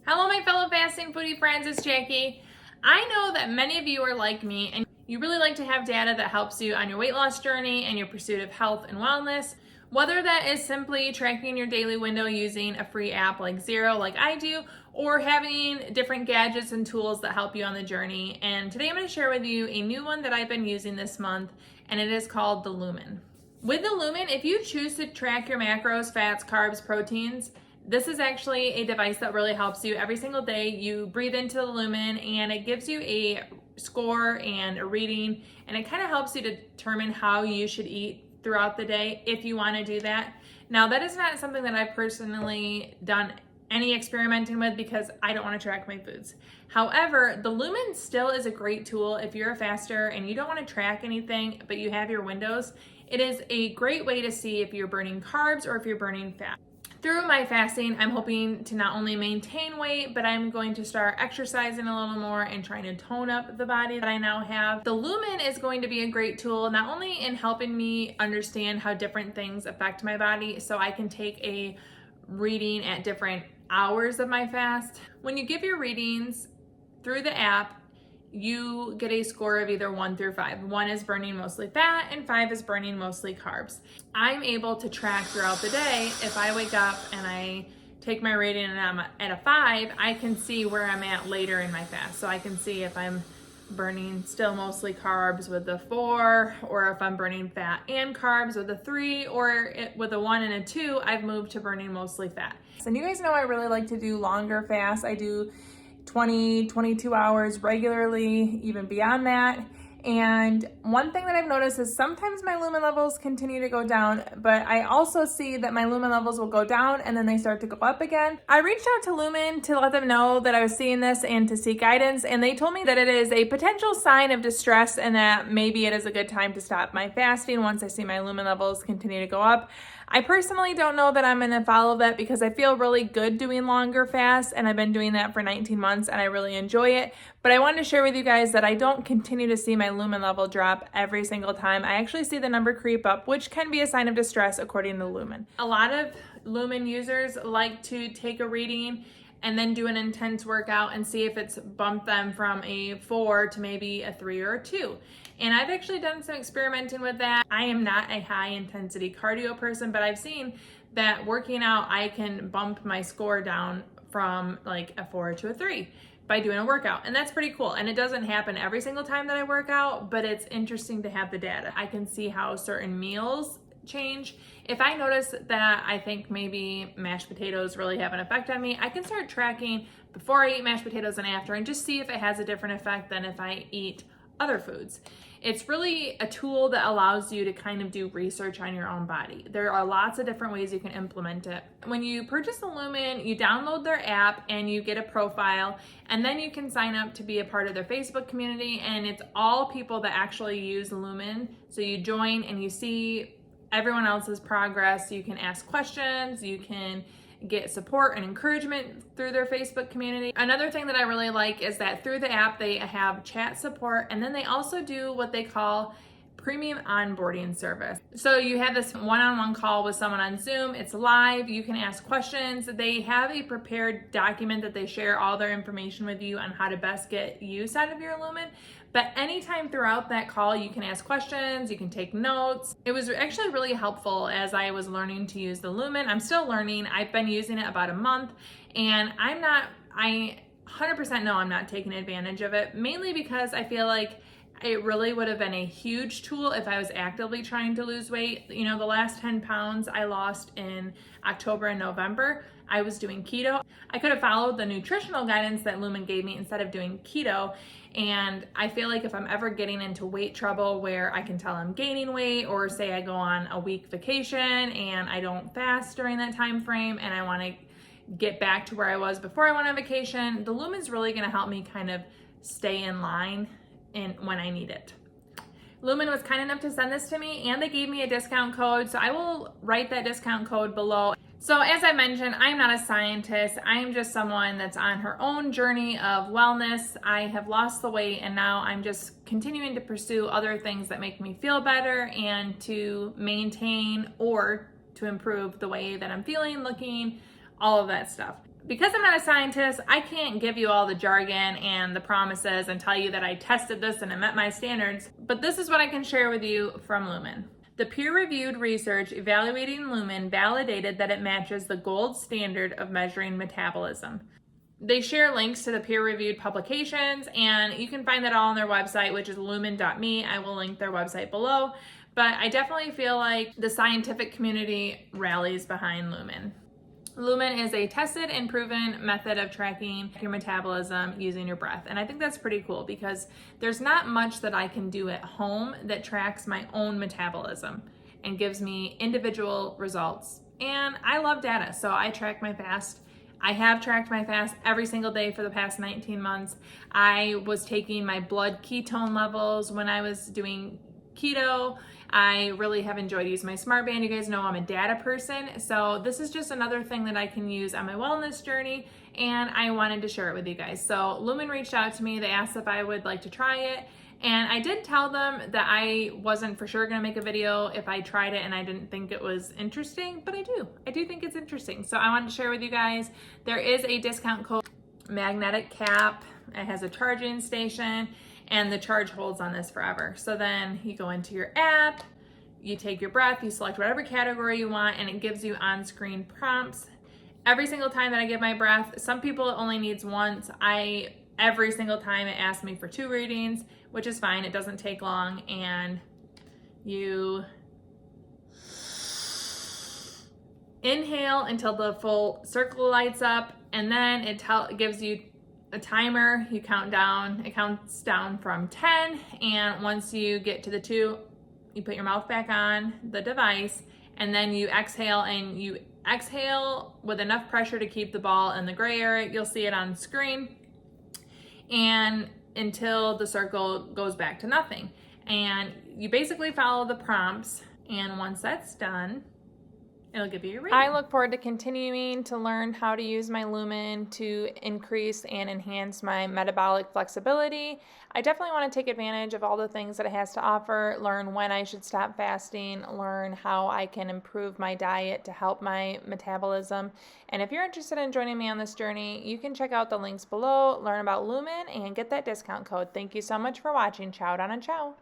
Hello, my fellow fasting foodie friends, it's Jackie. I know that many of you are like me and you really like to have data that helps you on your weight loss journey and your pursuit of health and wellness. Whether that is simply tracking your daily window using a free app like Zero, like I do, or having different gadgets and tools that help you on the journey. And today I'm going to share with you a new one that I've been using this month, and it is called the Lumen. With the Lumen, if you choose to track your macros, fats, carbs, proteins, this is actually a device that really helps you every single day. You breathe into the Lumen and it gives you a score and a reading, and it kind of helps you determine how you should eat throughout the day if you want to do that. Now, that is not something that I've personally done any experimenting with because I don't want to track my foods. However, the Lumen still is a great tool if you're a faster and you don't want to track anything, but you have your windows. It is a great way to see if you're burning carbs or if you're burning fat. Through my fasting, I'm hoping to not only maintain weight, but I'm going to start exercising a little more and trying to tone up the body that I now have. The Lumen is going to be a great tool, not only in helping me understand how different things affect my body, so I can take a reading at different hours of my fast. When you give your readings through the app, you get a score of either 1 through 5. 1 is burning mostly fat and 5 is burning mostly carbs. I'm able to track throughout the day. If I wake up and I take my reading and I'm at a 5, I can see where I'm at later in my fast. So I can see if I'm burning still mostly carbs with a 4, or if I'm burning fat and carbs with a 3, or with a 1 and a 2, I've moved to burning mostly fat. And you guys know I really like to do longer fasts. I do 20, 22 hours regularly, even beyond that. And one thing that I've noticed is sometimes my Lumen levels continue to go down, but I also see that my Lumen levels will go down and then they start to go up again. I reached out to Lumen to let them know that I was seeing this and to seek guidance, and they told me that it is a potential sign of distress and that maybe it is a good time to stop my fasting once I see my Lumen levels continue to go up. I personally don't know that I'm going to follow that because I feel really good doing longer fasts, and I've been doing that for 19 months and I really enjoy it. But I wanted to share with you guys that I don't continue to see my Lumen level drop every single time. I actually see the number creep up, which can be a sign of distress according to Lumen. A lot of Lumen users like to take a reading and then do an intense workout and see if it's bumped them from a 4 to maybe a 3 or a 2. And I've actually done some experimenting with that. I am not a high intensity cardio person, but I've seen that working out, I can bump my score down from like a 4 to a 3 by doing a workout. And that's pretty cool. And it doesn't happen every single time that I work out, but it's interesting to have the data. I can see how certain meals change. If I notice that I think maybe mashed potatoes really have an effect on me, I can start tracking before I eat mashed potatoes and after and just see if it has a different effect than if I eat other foods. It's really a tool that allows you to kind of do research on your own body. There are lots of different ways you can implement it. When you purchase the Lumen, you download their app and you get a profile, and then you can sign up to be a part of their Facebook community, and it's all people that actually use Lumen. So you join and you see everyone else's progress. You can ask questions, you can get support and encouragement through their Facebook community. Another thing that I really like is that through the app, they have chat support, and then they also do what they call premium onboarding service. So you have this one-on-one call with someone on Zoom. It's live. You can ask questions. They have a prepared document that they share all their information with you on how to best get use out of your Lumen. But anytime throughout that call, you can ask questions, you can take notes. It was actually really helpful as I was learning to use the Lumen. I'm still learning. I've been using it about a month, and I 100% know I'm not taking advantage of it, mainly because I feel like it really would have been a huge tool if I was actively trying to lose weight. You know, the last 10 pounds I lost in October and November, I was doing keto. I could have followed the nutritional guidance that Lumen gave me instead of doing keto. And I feel like if I'm ever getting into weight trouble where I can tell I'm gaining weight, or say I go on a week vacation and I don't fast during that time frame and I want to get back to where I was before I went on vacation, the Lumen's really going to help me kind of stay in line when I need it. Lumen was kind enough to send this to me, and they gave me a discount code, so I will write that discount code below. So as I mentioned, I'm not a scientist. I'm just someone that's on her own journey of wellness. I have lost the weight, and now I'm just continuing to pursue other things that make me feel better and to maintain or to improve the way that I'm feeling, looking, all of that stuff. Because I'm not a scientist, I can't give you all the jargon and the promises and tell you that I tested this and it met my standards, but this is what I can share with you from Lumen. The peer-reviewed research evaluating Lumen validated that it matches the gold standard of measuring metabolism. They share links to the peer-reviewed publications, and you can find that all on their website, which is lumen.me. I will link their website below, but I definitely feel like the scientific community rallies behind Lumen. Lumen is a tested and proven method of tracking your metabolism using your breath. And I think that's pretty cool because there's not much that I can do at home that tracks my own metabolism and gives me individual results. And I love data, so I track my fast. I have tracked my fast every single day for the past 19 months. I was taking my blood ketone levels when I was doing keto. I really have enjoyed using my smart band. You guys know I'm a data person, so this is just another thing that I can use on my wellness journey, and I wanted to share it with you guys. So Lumen reached out to me. They asked if I would like to try it, and I did tell them that I wasn't for sure gonna make a video if I tried it and I didn't think it was interesting, but I do think it's interesting. So I wanted to share with you guys. There is a discount code, magnetic cap. It has a charging station, and the charge holds on this forever. So then you go into your app, you take your breath, you select whatever category you want, and it gives you on-screen prompts. Every single time that I give my breath, some people it only needs once. Every single time it asks me for 2 readings, which is fine, it doesn't take long, and you inhale until the full circle lights up, and then it gives you a timer. You count down, it counts down from 10, and once you get to the 2, you put your mouth back on the device, and then you exhale, and you exhale with enough pressure to keep the ball in the gray area. You'll see it on screen, and until the circle goes back to nothing. And you basically follow the prompts, and once that's done, it'll give you a reading. I look forward to continuing to learn how to use my Lumen to increase and enhance my metabolic flexibility. I definitely want to take advantage of all the things that it has to offer, learn when I should stop fasting, learn how I can improve my diet to help my metabolism. And if you're interested in joining me on this journey, you can check out the links below, learn about Lumen, and get that discount code. Thank you so much for watching. Ciao, Donna, ciao.